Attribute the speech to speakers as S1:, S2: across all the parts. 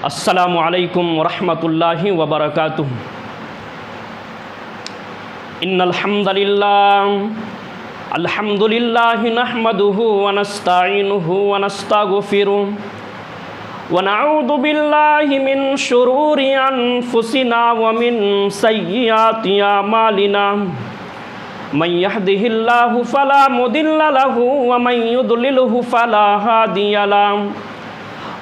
S1: अस्सलामु अलैकुम वरहमतुल्लाहि वबरकातुहू। इन्नल हम्दुलिल्लाहि नहमदुहु व नस्तईनुहु व नस्तगफिरुहु व नऊज़ु बिल्लाहि मिन शुरूरि अनफुसिना व मिन सय्यिआति अमालिना। मन यहदिहिल्लाहु फला मुदिल्ल लहु व मन युद्लिलहु फला हादिय लहु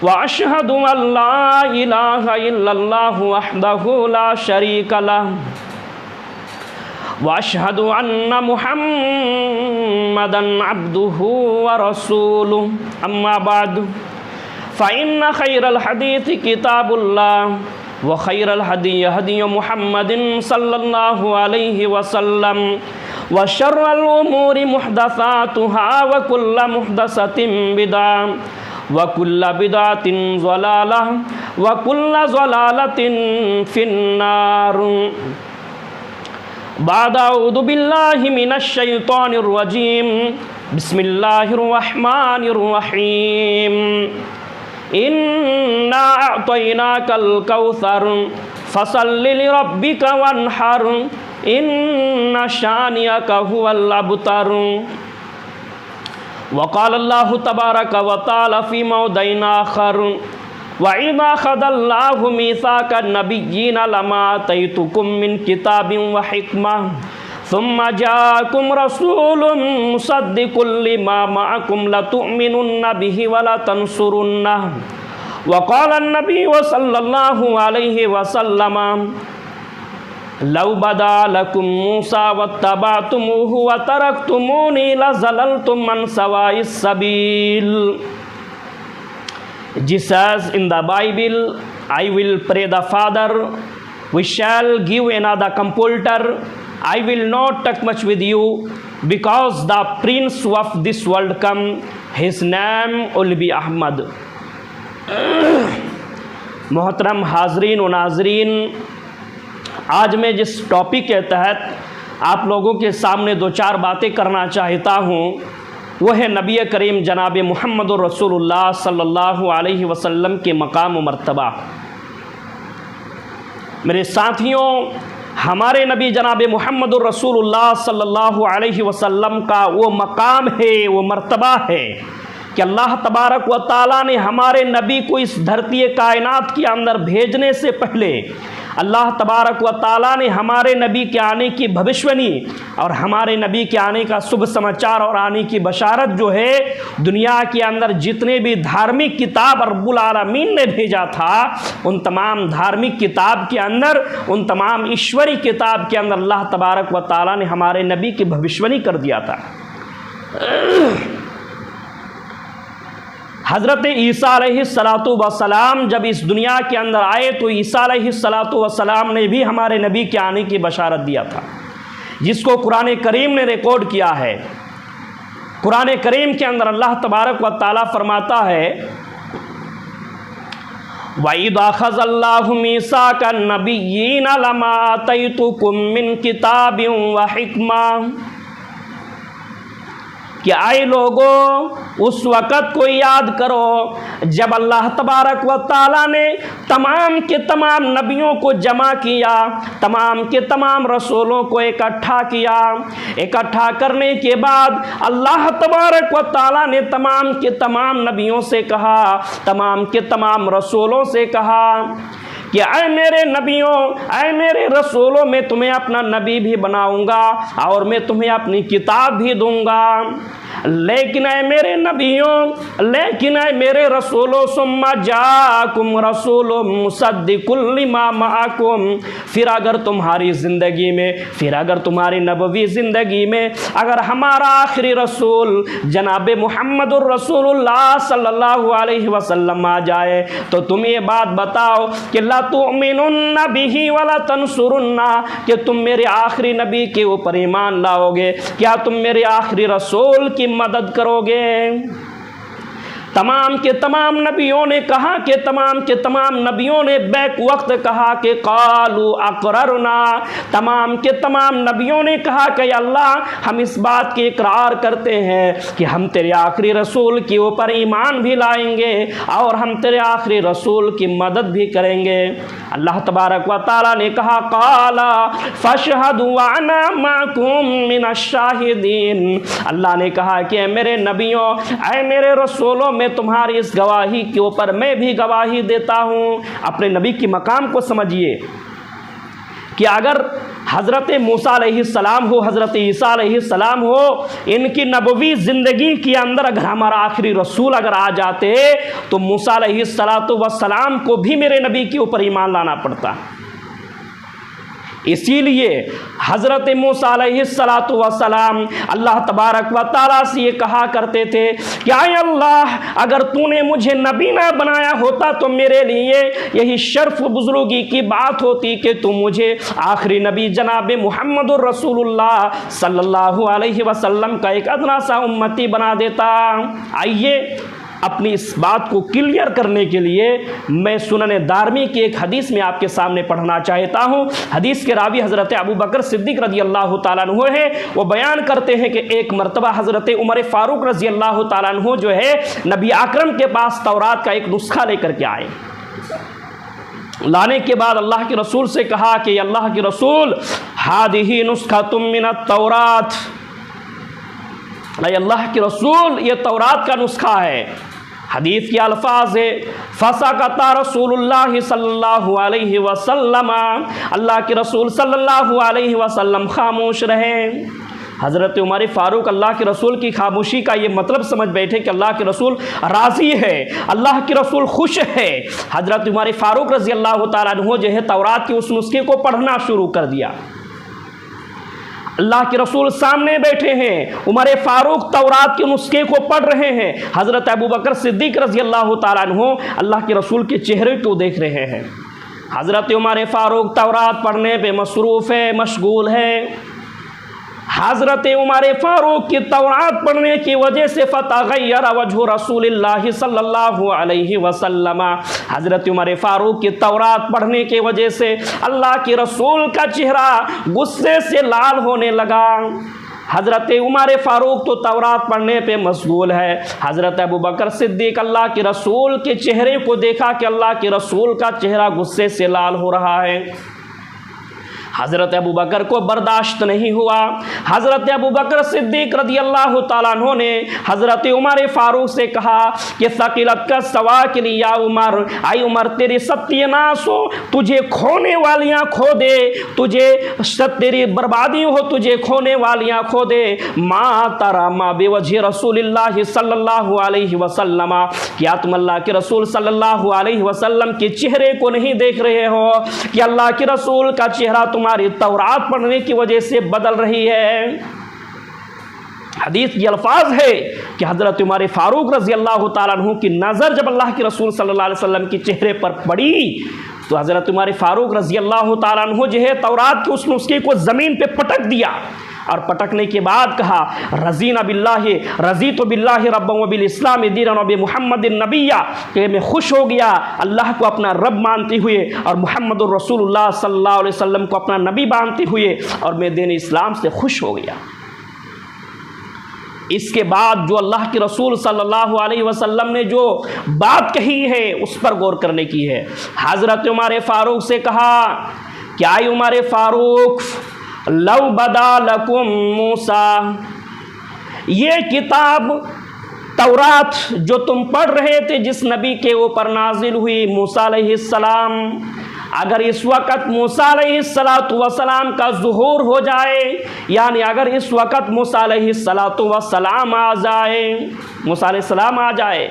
S1: व अशहदु अल्ला इलाहा इल्लल्लाहु वहदहु ला शरीका लहु व अशहदु अन्ना मुहम्मदन अब्दुहु व रसूलुहु। अम्मा बाद फ़इन्न खैरल हदीस किताबुल्लाह व खैरल हदी हदी मुहम्मदिन सल्लल्लाहु अलैहि वसल्लम व शर्रल उमूरि मुहदसातुहा व कुल्ल मुहदसतिन बिदअह व कुल्ल बिदअतिन ज़लालह व कुल्ल ज़लालतिन फिन्नार। बाद अऊज़ु बिल्लाहि मिनश शैतानिर रजीम। बिस्मिल्लाहिर रहमानिर रहीम। इन्ना अअतैनाकल कौसर फसल्लि लिरब्बिका वन्हर इन्ना शानिअका हुवल अबतर। वक़ाल अल्लाहु तबारक व तआला फ़ी मौदिइन आख़र व इज़ अख़ज़ल्लाहु मीसाक़न नबिय्यीन लमा आतैतुकुम मिन किताबिन व हिकमह सुम्मा जाअकुम रसूलुम मुसद्दिक़ुल लिमा मअकुम लतुअमिनुन्न बिही व लतंसुरुन्नह। वक़ाल अन्नबिय्यु सल्लल्लाहु अलैहि वसल्लम लौ बदा लकुम मूसा वत्तबअतुमूहु व तरक्तुमूनी लज़ललतुम अन सवाइस सबील। Jesus in the Bible, I will pray the Father, we shall give another comforter. I will not talk much with you because the prince of this world come, his name will be Ahmad। मोहतरम हाजरीन व नाजरीन, आज मैं जिस topic के तहत आप लोगों के सामने दो चार बातें करना चाहता हूँ वह है नबी करीम जनाब मुहम्मदुर रसूलुल्लाह सल्लल्लाहु अलैहि वसल्लम के मकाम व मर्तबा। मेरे साथियों, हमारे नबी जनाब मुहम्मदुर रसूलुल्लाह सल्लल्लाहु अलैहि वसल्लम का वो मकाम है, वो मर्तबा है कि अल्लाह तबारक व ताला ने हमारे नबी को इस धरती कायनात के अंदर भेजने से पहले अल्लाह तबारक व ताला ने हमारे नबी के आने की भविष्यवाणी और हमारे नबी के आने का शुभ समाचार और आने की बशारत जो है दुनिया के अंदर जितने भी धार्मिक किताब रब्बुल आलमीन ने भेजा था उन तमाम धार्मिक किताब के अंदर, उन तमाम ईश्वरी किताब के अंदर अल्लाह तबारक व ताला ने हमारे नबी की भविष्यवाणी कर दिया था। हज़रत ईसा अलैहिस्सलातु वस्सलाम जब इस दुनिया के अंदर आए तो ईसा अलैहिस्सलातु वस्सलाम ने भी हमारे नबी के आने की बशारत दिया था, जिसको कुरान करीम ने रिकॉर्ड किया है। कुरान करीम के अंदर अल्लाह तबारक व ताला फरमाता है वइज़ अख़ज़ल्लाहु मीसाक़न नबिय्यीन लमा आतैतुकुम मिन किताबिन व हिकमह कि आए लोगों उस वक़्त को याद करो जब अल्लाह तबारक व ताला ने तमाम के तमाम नबियों को जमा किया, तमाम के तमाम रसूलों को इकट्ठा किया। इकट्ठा करने के बाद अल्लाह तबारक व ताला ने तमाम के तमाम नबियों से कहा, तमाम के तमाम रसूलों से कहा कि ऐ मेरे नबियों, ऐ मेरे रसूलों, मैं तुम्हें अपना नबी भी बनाऊंगा और मैं तुम्हें अपनी किताब भी दूंगा। लेकिन ऐ मेरे नबियों, लेकिन ऐ मेरे रसूलों, सुम्मा जाकुम रसूलुम मुसद्दिकुल लिमा माअकुम, फिर अगर तुम्हारी ज़िंदगी में, फिर अगर तुम्हारी नबवी ज़िंदगी में अगर हमारा आखिरी रसूल जनाब मुहम्मदुर रसूलुल्लाह सल्लल्लाहु अलैहि वसल्लम आ जाए तो तुम ये बात बताओ कि लतुमिनुन्न बिही व लतंसुरुन्ना, कि तुम मेरे आखिरी नबी के ऊपर ईमान लाओगे, क्या तुम मेरे आखिरी रसूल की मदद करोगे। तमाम के तमाम नबियों ने कहा कि तमाम के तमाम नबियों ने बैक वक्त कहा कि कालू अकररना, तमाम के तमाम नबियों ने कहा कि अल्लाह हम इस बात की इकरार करते हैं कि हम तेरे आखिरी रसूल के ऊपर ईमान भी लाएंगे और हम तेरे आखिरी रसूल की मदद भी करेंगे। अल्लाह तबारक व तआला ने कहा काला फशहदु व अना माकुम मिनश शाहिदीन, अल्लाह ने कहा कि मेरे नबियों, ऐ मेरे रसूलों, मैं तुम्हारी इस गवाही के ऊपर मैं भी गवाही देता हूँ। अपने नबी की मकाम को समझिए कि अगर हज़रत मूसा अलैहिस्सलाम हो, हज़रत ईसा अलैहिस्सलाम हो, इनकी नबवी ज़िंदगी के अंदर अगर हमारा आखिरी रसूल अगर आ जाते तो मूसा अलैहिस्सलाम को भी मेरे नबी के ऊपर ईमान लाना पड़ता। इसीलिए हज़रत मूसा अलैहिस्सलाम अल्लाह तबारक व तआला से ये कहा करते थे कि आय अल्लाह, अगर तूने मुझे नबी ना बनाया होता तो मेरे लिए यही शर्फ बुजुर्गी की बात होती कि तू मुझे आखिरी नबी जनाब मुहम्मदुर रसूलुल्लाह सल्लल्लाहु अलैहि वसल्लम का एक अदना सा उम्मती बना देता। आइए अपनी इस बात को क्लियर करने के लिए मैं सुनन दारमी की एक हदीस में आपके सामने पढ़ना चाहता हूँ। हदीस के रावी हज़रत अबू बकर सिद्दीक़ रज़ी अल्लाह तआला अन्हु है। वो बयान करते हैं कि एक मरतबा हज़रत उमर फ़ारूक रज़ी अल्लाह तआला अन्हु जो है नबी अकरम के पास तौरात का एक नुस्खा लेकर के आए। लाने के बाद अल्लाह के रसूल से कहा कि अल्लाह के रसूल, हादिही नुस्खतुम मिनत तौरात, अल्लाह के रसूल ये तौरात का नुस्खा है। हदीस के अल्फाज है फसकता रसूलुल्लाह सल्लल्लाहु अलैहि वसल्लम, अल्लाह के रसूल सल्लल्लाहु अलैहि वसल्लम खामोश रहे। हज़रत उमर फ़ारूक अल्लाह के रसूल की खामोशी का ये मतलब समझ बैठे कि अल्लाह के रसूल राज़ी है, अल्लाह के रसूल खुश है। हज़रत उमर फ़ारूक रज़ी अल्लाह तआला अन्हु जो है तौरात के उस नुस्खे को पढ़ना शुरू कर दिया। अल्लाह के रसूल सामने बैठे हैं, उमर फ़ारूक तौरात के नुस्खे को पढ़ रहे हैं। हज़रत अबू बकर सिद्दीक़ रज़ी अल्लाह तआला अन्हु अल्लाह के रसूल के चेहरे को देख रहे हैं। हज़रत उमर फ़ारूक तौरात पढ़ने पे मसरूफ़ है, मशगूल है। हज़रत उमर फ़ारूक की तौरात पढ़ने की वजह से फ़तग़य्यर वजहु रसूलिल्लाह सल्लल्लाहु अलैहि वसल्लम, हज़रत उमर फ़ारूक की तौरात पढ़ने की वजह से अल्लाह के रसूल का चेहरा गुस्से से लाल होने लगा। हज़रत उमर फ़ारूक तो तौरात पढ़ने पे मशगूल है। हज़रत अबू बकर सिद्दीक़ अल्लाह के रसूल के चेहरे को देखा कि अल्लाह के रसूल का चेहरा गुस्से से लाल हो रहा है। हज़रत अबू बकर को बर्दाश्त नहीं हुआ। हज़रत अबू बकर सिद्दीक़ रज़ी अल्लाह तआला अन्हु ने हज़रत उमर फ़ारूक से कहा कि सकीलत का सवा के लिए या उमर, आई उमर तेरी सत्यानाश हो, तुझे खोने वालियाँ खो दे, तुझे तेरी बर्बादी हो, तुझे खोने वालियाँ खो दे। माँ तरा माँ बेवजह रसूलिल्लाह सल्लल्लाहु अलैहि वसल्लम, क्या तुम अल्लाह के रसूल सल्लल्लाहु अलैहि वसल्लम के चेहरे को नहीं देख रहे हो कि अल्लाह के रसूल का चेहरा तुम्हारी तौरात पढ़ने की वजह से बदल रही है। हदीस के अल्फाज है कि हज़रत उमर फ़ारूक रज़ी अल्लाह तआला अन्हु की नज़र जब अल्लाह के रसूल सल्लल्लाहु अलैहि वसल्लम के चेहरे पर पड़ी तो हज़रत उमर फ़ारूक रज़ी अल्लाह तआला अन्हु जो है तौरात के उस नुस्खे को ज़मीन पे पटक दिया और पटकने के बाद कहा रज़ीना बिल्लाहि, रज़ी तो बिल्लाहि रब्बन व बिल इस्लाम दीनन व बि मुहम्मदिन नबिय्या, कि मैं खुश हो गया अल्लाह को अपना रब मानते हुए और मुहम्मदुर रसूलुल्लाह सल्लल्लाहु अलैहि वसल्लम को अपना नबी मानते हुए, और मैं दीन इस्लाम से खुश हो गया। इसके बाद जो अल्लाह के रसूल सल्लल्लाहु अलैहि वसल्लम ने जो बात कही है उस पर गौर करने की है। हज़रत उमर फ़ारूक से कहा क्या उमर फ़ारूक लव बदा लकुम मूसा, ये किताब तौरात जो तुम पढ़ रहे थे जिस नबी के ऊपर नाजिल हुई मूसा अलैहिस्सलाम, अगर इस वक़्त मूसा अलैहिस्सलातु वस्सलाम का ज़ुहूर हो जाए, यानी अगर इस वक़्त मूसा अलैहिस्सलातु वस्सलाम आ जाए, मूसा अलैहिस्सलाम आ जाए,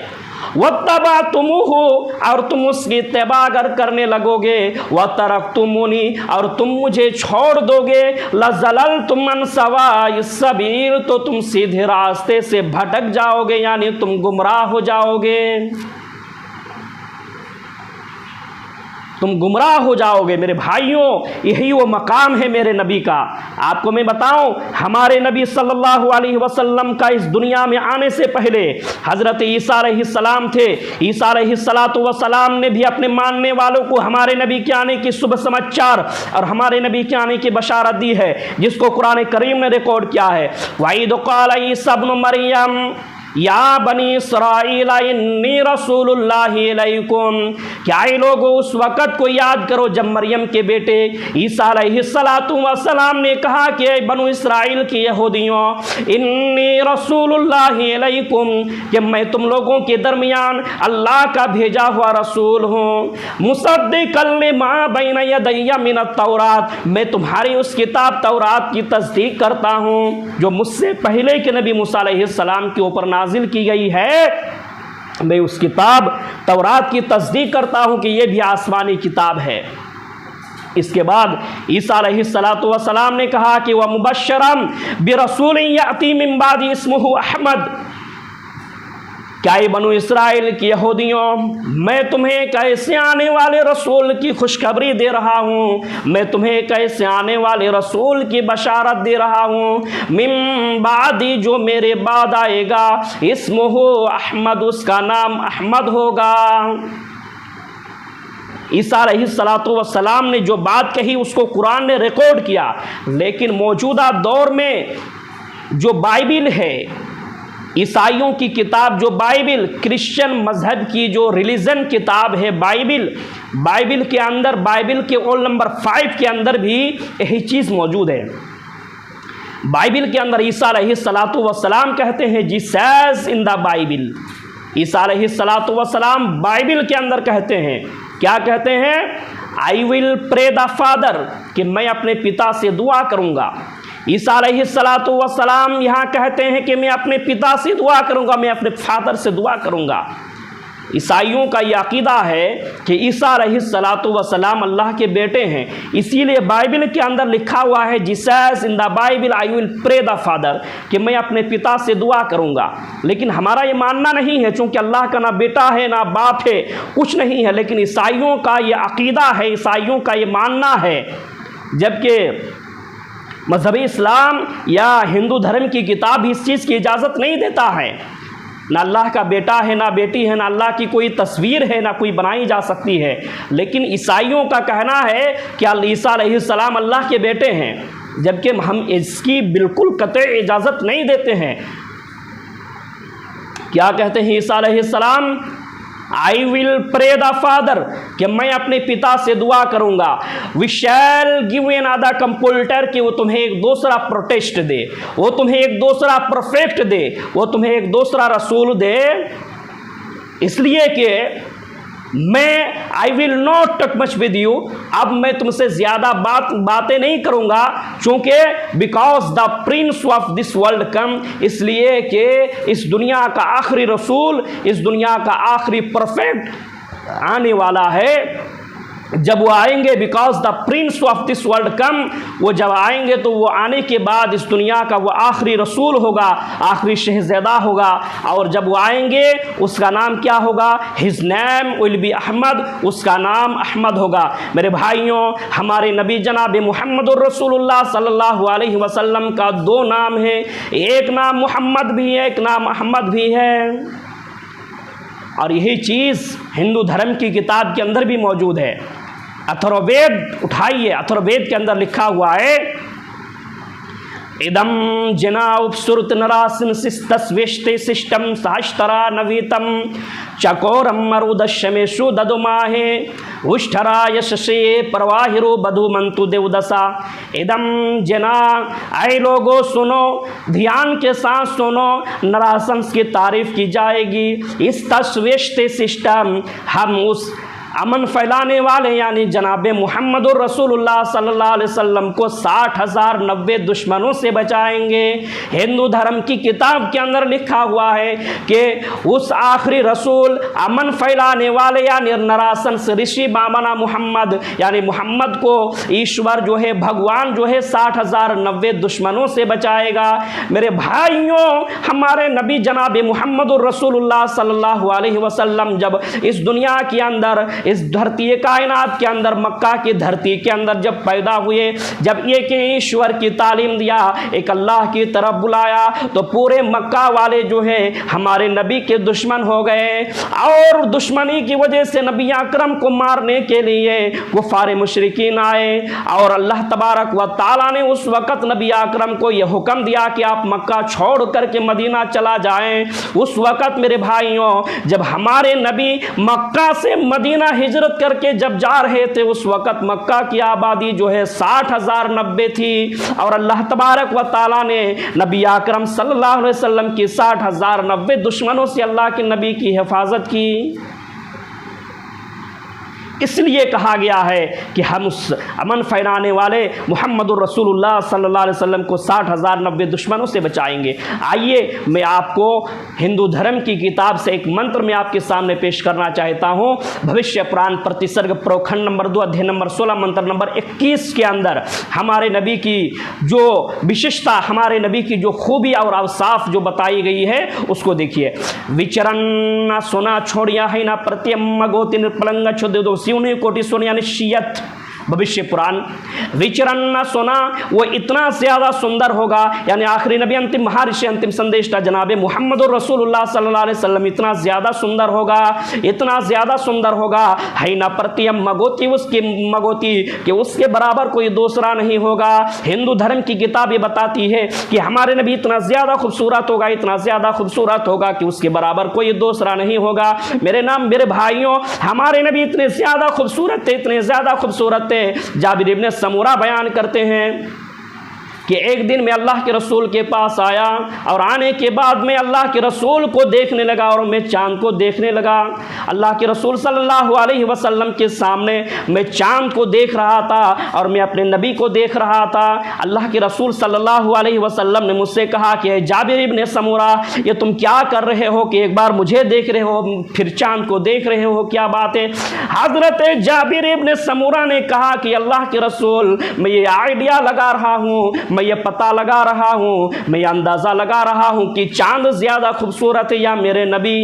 S1: वत्तबा तुमुहु, और तुम उसकी इत्तिबा अगर करने लगोगे, व तरक्तुमुनी, और तुम मुझे छोड़ दोगे, लज़ललतुम अन सवाइ सबील, तो तुम सीधे रास्ते से भटक जाओगे, यानी तुम गुमराह हो जाओगे। तुम गुमराह हो जाओगे। मेरे भाइयों, यही वो मकाम है मेरे नबी का। आपको मैं बताऊं, हमारे नबी सल्लल्लाहु अलैहि वसल्लम का इस दुनिया में आने से पहले हज़रत ईसा अलैहिस्सलाम थे। ईसा अलैहिस्सलातु वस्सलाम ने भी अपने मानने वालों को हमारे नबी के आने की शुभ समाचार और हमारे नबी के आने की बशारत दी है, जिसको कुरान करीम ने रिकॉर्ड किया है। वईद क़ाल ईसा इब्न मरियम या बनी इसराइल इन्नी रसूलुल्लाहि इलैकुम। क्या ये लोगों, उस वक़्त को याद करो जब मरियम के बेटे ईसा अलैहिस्सलातु वस्सलाम ने कहा कि बनु इसराइल के यहूदियों, इन्नी रसूलुल्लाहि इलैकुम, कि मैं तुम लोगों के दरमियान अल्लाह का भेजा हुआ रसूल हूँ। मुसद्दिक़न लिमा बैन यदैया मिनत तौरात, मैं तुम्हारी उस किताब तौरात की तस्दीक करता हूँ जो मुझसे पहले के नबी मूसा अलैहिस्सलाम के ऊपर नाजिल की गई है। मैं उस किताब तौरात की तस्दीक करता हूं कि यह भी आसमानी किताब है। इसके बाद ईसा अलैहिस्सलातु वस्सलाम ने कहा कि वह मुबश्शरम बिरसूल याती मिन बादी इस्मुहु अहमद। क्या ये बनु इसराइल की यहूदियों, मैं तुम्हें एक ऐसे आने वाले रसूल की खुशखबरी दे रहा हूँ, मैं तुम्हें एक ऐसे आने वाले रसूल की बशारत दे रहा हूँ, मिन बादी, जो मेरे बाद आएगा, इस्मुहु अहमद, उसका नाम अहमद होगा। ईसा अलैहिस्सलातु वस्सलाम ने जो बात कही उसको कुरान ने रिकॉर्ड किया, लेकिन मौजूदा दौर में जो बाइबिल है, ईसाइयों की किताब जो बाइबिल, क्रिश्चियन मजहब की जो रिलीजन किताब है बाइबिल के अंदर, बाइबिल के रोल नंबर 5 के अंदर भी यही चीज़ मौजूद है। बाइबिल के अंदर ईसा अलैहिस्सलातु वस्सलाम कहते हैं जीसस इन द बाइबिल। ईसा अलैहिस्सलातु वस्सलाम बाइबिल के अंदर कहते हैं, क्या कहते हैं? I will pray the father, कि मैं अपने पिता से दुआ करूँगा। ईसा अलैहिस्सलातु वस्सलाम यहाँ कहते हैं कि मैं अपने पिता से दुआ करूँगा, मैं अपने फादर से दुआ करूँगा। ईसाइयों का यह अकीदा है कि ईसा अलैहिस्सलातु वस्सलाम अल्लाह के बेटे हैं, इसीलिए बाइबिल के अंदर लिखा हुआ है Jesus in the Bible I will pray the father, कि मैं अपने पिता से दुआ करूँगा। लेकिन हमारा ये मानना नहीं है, चूँकि अल्लाह का ना बेटा है ना बाप है, कुछ नहीं है, लेकिन ईसाइयों का ये अकीदा है, ईसाइयों का ये मानना है। जबकि मज़हबी इस्लाम या हिंदू धर्म की किताब इस चीज़ की इजाज़त नहीं देता है। ना अल्लाह का बेटा है, ना बेटी है, ना अल्लाह की कोई तस्वीर है, ना कोई बनाई जा सकती है। लेकिन ईसाइयों का कहना है कि ईसा अलैहिस्सलाम अल्लाह के बेटे हैं, जबकि हम इसकी बिल्कुल कतई इजाज़त नहीं देते हैं। क्या कहते हैं ईसा अलैहिस्सलाम? I will pray the father, कि मैं अपने पिता से दुआ करूँगा। We shall give another comforter, कि वो तुम्हें एक दूसरा प्रोटेस्ट दे, वो तुम्हें एक दूसरा परफेक्ट दे, वो तुम्हें एक दूसरा रसूल दे। इसलिए कि मैं I will not talk much with you, अब मैं तुमसे ज़्यादा बातें नहीं करूँगा, चूँकि because the Prince of this world कम, इसलिए कि इस दुनिया का आखिरी रसूल, इस दुनिया का आखिरी परफेक्ट आने वाला है। जब वो आएंगे, because the Prince of this world कम, वो जब आएंगे तो वो आने के बाद इस दुनिया का वो आखिरी रसूल होगा, आखिरी शहज़ादा होगा। और जब वो आएंगे उसका नाम क्या होगा? His name will be Ahmad, उसका नाम अहमद होगा। मेरे भाइयों, हमारे नबी जनाब मुहम्मदुर रसूलुल्लाह सल्लल्लाहु अलैहि वसल्लम का 2 नाम है, एक नाम मोहम्मद भी है, एक नाम अहमद भी है। और यही चीज़ हिंदू धर्म की किताब के अंदर भी मौजूद है। अथर्ववेद उठाइए, अथर्ववेद के अंदर लिखा हुआ है, इदम जना उपसुरत नरासिन तस्वेष्टे शिष्टम सहस्तरा नवीतम चकोरम मरुदशमेशु ददुमाहे उष्ठरा यशसे परवाहिरो बधुमंतु देवदशा। इदम जना, आए लोगो सुनो, ध्यान के साथ सुनो, नरासंस की तारीफ की जाएगी। इस तस्वेष्टे सिस्टम, हम उस अमन फैलाने वाले यानी जनाब मुहम्मदुर रसूलुल्लाह सल्लल्लाहु अलैहि वसल्लम को 60,090 दुश्मनों से बचाएंगे। हिंदू धर्म की किताब के अंदर लिखा हुआ है कि उस आखिरी रसूल, अमन फैलाने वाले यानी नरासन से ऋषि मामना मोहम्मद, यानी मोहम्मद को ईश्वर जो है, भगवान जो है 60,090 दुश्मनों से बचाएगा। मेरे भाइयों, हमारे नबी जनाब मुहम्मदुर रसूलुल्लाह सल्लल्लाहु अलैहि वसल्लम जब इस दुनिया के अंदर इस धरती कायनात के अंदर, मक्का की धरती के अंदर जब पैदा हुए, जब एक ईश्वर की तालीम दिया, एक अल्लाह की तरफ बुलाया, तो पूरे मक्का वाले जो है हमारे नबी के दुश्मन हो गए। और दुश्मनी की वजह से नबी अकरम को मारने के लिए कुफार मुशरिकीन आए। और अल्लाह तबारक व ताला ने उस वक़्त नबी अकरम को यह हुक्म दिया कि आप मक्का छोड़ करके मदीना चला जाएं। उस वक़्त मेरे भाइयों, जब हमारे नबी मक्का से मदीना हिजरत करके जब जा रहे थे, उस वक़्त मक्का की आबादी जो है 60,090 थी। और अल्लाह तबारक व ताला ने नबी अकरम सल्लल्लाहु अलैहि वसल्लम की 60,090 दुश्मनों से अल्लाह के नबी की हिफाजत की। इसलिए कहा गया है कि हम उस अमन फैलाने वाले मुहम्मदुर रसूलुल्लाह सल्लल्लाहु अलैहि वसल्लम को 60,090 दुश्मनों से बचाएंगे। आइए मैं आपको हिंदू धर्म की किताब से एक मंत्र में आपके सामने पेश करना चाहता हूँ। भविष्य पुराण प्रतिसर्ग प्रखंड नंबर 2 अध्याय नंबर 16 मंत्र नंबर 21 के अंदर हमारे नबी की जो विशिष्टता, हमारे नबी की जो खूबी और अवसाफ जो बताई गई है उसको देखिए। विचरण न सोना छोड़िया है ना प्रत्यम गोति निर्पलंग छुद शिवनी कोटि सोनिया निश्चियत। भविष्य पुराण, विचरण न सोना वो इतना ज़्यादा सुंदर होगा, यानी आखिरी नबी अंतिम महर्षि अंतिम संदेशता जनाबे मुहम्मदुर रसूलुल्लाह सल्लल्लाहु अलैहि वसल्लम इतना ज़्यादा सुंदर होगा, इतना ज़्यादा सुंदर होगा, है ना प्रतियम मगोती, उसकी मगोती कि उसके बराबर कोई दूसरा नहीं होगा। हिंदू धर्म की किताब ये बताती है कि हमारे नबी इतना ज़्यादा खूबसूरत होगा, इतना ज़्यादा खूबसूरत होगा कि उसके बराबर कोई दूसरा नहीं होगा। मेरे भाइयों, हमारे नबी इतने ज़्यादा खूबसूरत थे, इतने ज़्यादा खूबसूरत थे। जाबिर इब्न समूरा बयान करते हैं कि एक दिन मैं अल्लाह के रसूल के पास आया और आने के बाद मैं अल्लाह के रसूल को देखने लगा और मैं चाँद को देखने लगा। अल्लाह के रसूल सल्लल्लाहु अलैहि वसल्लम के सामने मैं चाँद को देख रहा था और मैं अपने नबी को देख रहा था। अल्लाह के रसूल सल्लल्लाहु अलैहि वसल्लम ने मुझसे कहा कि जाबिर इब्न समूरा, ये तुम क्या कर रहे हो कि एक बार मुझे देख रहे हो फिर चाँद को देख रहे हो, क्या बात है? हज़रत जाबिर इब्न समूरा ने कहा कि अल्लाह के रसूल, मैं ये आइडिया लगा रहा हूँ, मैं ये पता लगा रहा हूँ, मैं ये अंदाज़ा लगा रहा हूँ कि चाँद ज़्यादा खूबसूरत है या मेरे नबी।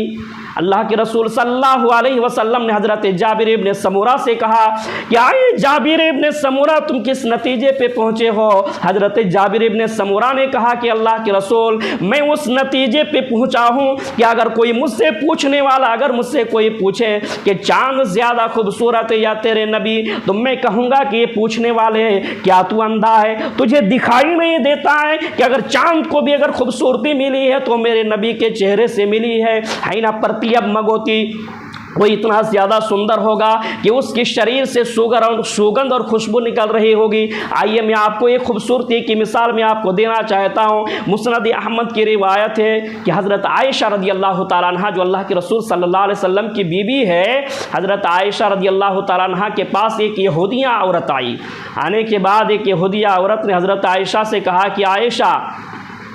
S1: अल्लाह के रसूल सल्लल्लाहु अलैहि वसल्लम ने हज़रत जाबिर इब्न समूरा से कहा कि आए जाबिर इब्न समूरा, तुम किस नतीजे पे पहुँचे हो? हज़रत जाबिर इब्न समूरा ने कहा कि अल्लाह के रसूल, मैं उस नतीजे पे पहुँचा हूँ कि अगर कोई मुझसे पूछने वाला, अगर मुझसे कोई पूछे कि चाँद ज़्यादा खूबसूरत है या तेरे नबी, तो मैं कहूँगा कि ये पूछने वाले क्या तू अंधा है? तुझे दिखाई नहीं देता है कि अगर चाँद को भी अगर खूबसूरती मिली है तो मेरे नबी के चेहरे से मिली है ना? अब मगोती वो इतना ज़्यादा सुंदर होगा कि उसके शरीर से सुगंध और खुशबू निकल रही होगी। आइए मैं आपको एक खूबसूरती की मिसाल में आपको देना चाहता हूँ। मुस्नद अहमद की रिवायत है कि हज़रत आयशा रदी अल्लाह ताला अन्हा, जो अल्लाह के रसूल सल्लल्लाहु अलैहि वसल्लम की बीवी है, हज़रत आयशा रदी अल्लाह ताला अन्हा के पास एक यहूदिया औरत आई। आने के बाद एक यहूदिया औरत ने हज़रत आयशा से कहा कि आयशा,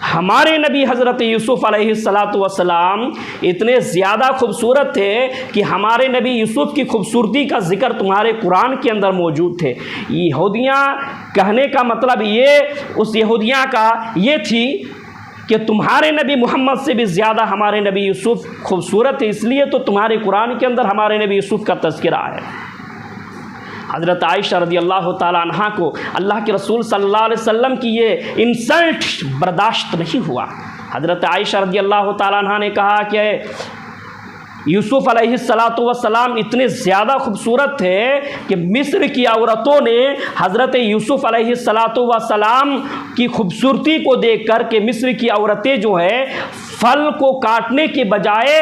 S1: हमारे नबी हज़रत यूसुफ़ अलैहिस्सलातु वस्सलाम इतने ज़्यादा खूबसूरत थे कि हमारे नबी यूसुफ़ की खूबसूरती का ज़िक्र तुम्हारे कुरान के अंदर मौजूद थे। यहूदियाँ कहने का मतलब ये, उस यहूदियाँ का ये थी कि तुम्हारे नबी मोहम्मद से भी ज़्यादा हमारे नबी यूसुफ़ खूबसूरत है, इसलिए तो तुम्हारे कुरान के अंदर हमारे नबी यूसुफ़ का तज़किरा है। हज़रत आयशा रदी अल्लाह ताला अन्हा को अल्लाह के रसूल सल्लल्लाहु अलैहि वसल्लम की ये इंसल्ट बर्दाश्त नहीं हुआ। हज़रत आयशा रदी अल्लाह ताला अन्हा ने कहा कि यूसुफ़ अलैहिस्सलातु वस्सलाम इतने ज़्यादा खूबसूरत थे कि मिस्र की औरतों ने हज़रत यूसुफ़ अलैहिस्सलातु वस्सलाम की खूबसूरती को देख कर के मिस्र की औरतें जो है फल को काटने के बजाय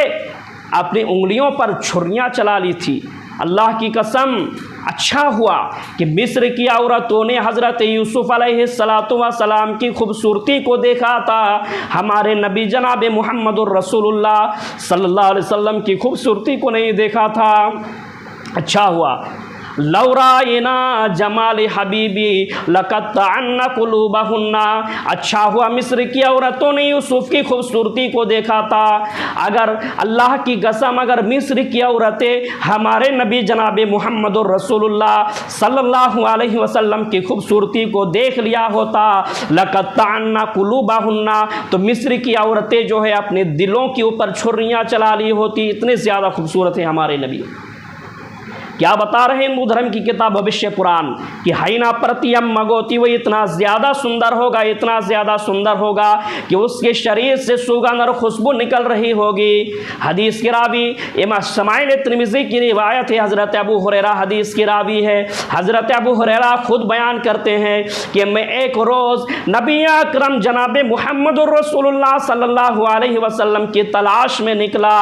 S1: अपनी उंगलियों पर छुरियाँ चला ली थी। अल्लाह की कसम, अच्छा हुआ कि मिस्र की औरतों ने हज़रत यूसुफ़ अलैहिस्सलातु वस्सलाम की खूबसूरती को देखा था, हमारे नबी जनाब मुहम्मदुर रसूलुल्लाह सल्लल्लाहु अलैहि वसल्लम की खूबसूरती को नहीं देखा था। अच्छा हुआ, लौराइना जमाल हबीबी लक़त्तअन्ना कुलूबहुन्ना, अच्छा हुआ मिस्र की औरतों ने यूसुफ़ की खूबसूरती को देखा था। अगर अल्लाह की कसम, अगर मिस्र की औरतें हमारे नबी जनाब मुहम्मदुर रसूलुल्लाह सल्लल्लाहु अलैहि वसल्लम की खूबसूरती को देख लिया होता, लक़त्तअन्ना कुलूबहुन्ना, तो मिस्र की औरतें जो है अपने दिलों के ऊपर छुरियाँ चला ली होती। इतने ज़्यादा खूबसूरत है हमारे नबी। क्या बता रहे हैं हिंदू धर्म की किताब भविष्य पुराण कि हाइना प्रतियम मगोती, वो इतना ज़्यादा सुंदर होगा, इतना ज़्यादा सुंदर होगा कि उसके शरीर से सुगंध और खुशबू निकल रही होगी। हदीस के रावी इमाम शमाइल तिर्मिज़ी की रिवायत है, हज़रत अबू हुरैरा हदीस के रावी है। हज़रत अबू हुरैरा खुद बयान करते हैं कि मैं एक रोज़ नबी अकरम जनाब मुहम्मदुर रसूलुल्लाह सल्लल्लाहु अलैहि वसल्लम की तलाश में निकला।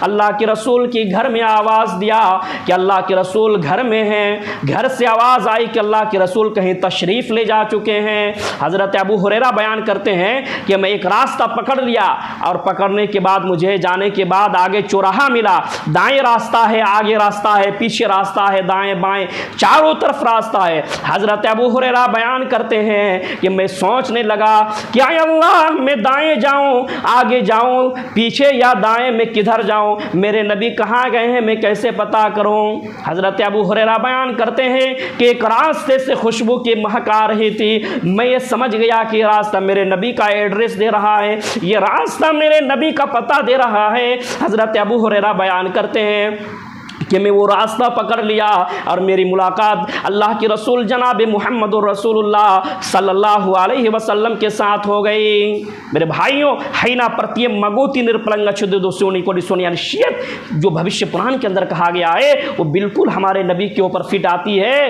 S1: अल्लाह के रसूल की घर में आवाज़ दिया कि अल्लाह के रसूल घर में हैं। घर से आवाज़ आई कि अल्लाह के रसूल कहीं तशरीफ़ ले जा चुके हैं। हज़रत अबू हुरैरा बयान करते हैं कि मैं एक रास्ता पकड़ लिया और पकड़ने के बाद मुझे जाने के बाद आगे चौराहा मिला, दाएं रास्ता है, आगे रास्ता है, पीछे रास्ता है, दाएं बाएं चारों तरफ रास्ता है। हज़रत अबू हुरैरा बयान करते हैं कि मैं सोचने लगा कि आय अल्लाह, मैं दाएं जाऊं, आगे जाऊं, पीछे या दाएं, मैं किधर जाऊं, मेरे नबी कहाँ गए हैं, मैं कैसे पता करूं। हज़रत अबू हुरैरा बयान करते हैं कि एक रास्ते से खुशबू की महक आ रही थी। मैं ये समझ गया कि रास्ता मेरे नबी का एड्रेस दे रहा है, ये रास्ता मेरे नबी का पता दे रहा है। हज़रत अबू हुरैरा बयान करते हैं कि मैं वो रास्ता पकड़ लिया और मेरी मुलाकात अल्लाह के रसूल जनाब मुहम्मदुर रसूलुल्लाह सल्लल्लाहु अलैहि वसल्लम के साथ हो गई। मेरे भाइयों, हैना प्रत्यय मगोती निरपलंग छुद्दो सोनी को सोनी अनिश्चित जो भविष्य पुराण के अंदर कहा गया है वो बिल्कुल हमारे नबी के ऊपर फिट आती है।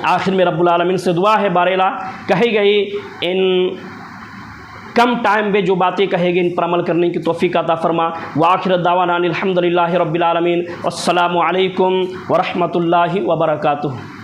S1: आखिर में रब्बुल आलमीन से दुआ है बारेला कही गई इन कम टाइम में जो बातें कहेगी इन पर अमल करने की तौफीक अता फरमा। व आखिर दावाना अनिल हम्दुलिल्लाहि रब्बिल आलमीन। अस्सलामु अलैकुम व रहमतुल्लाहि व बरकातुहू।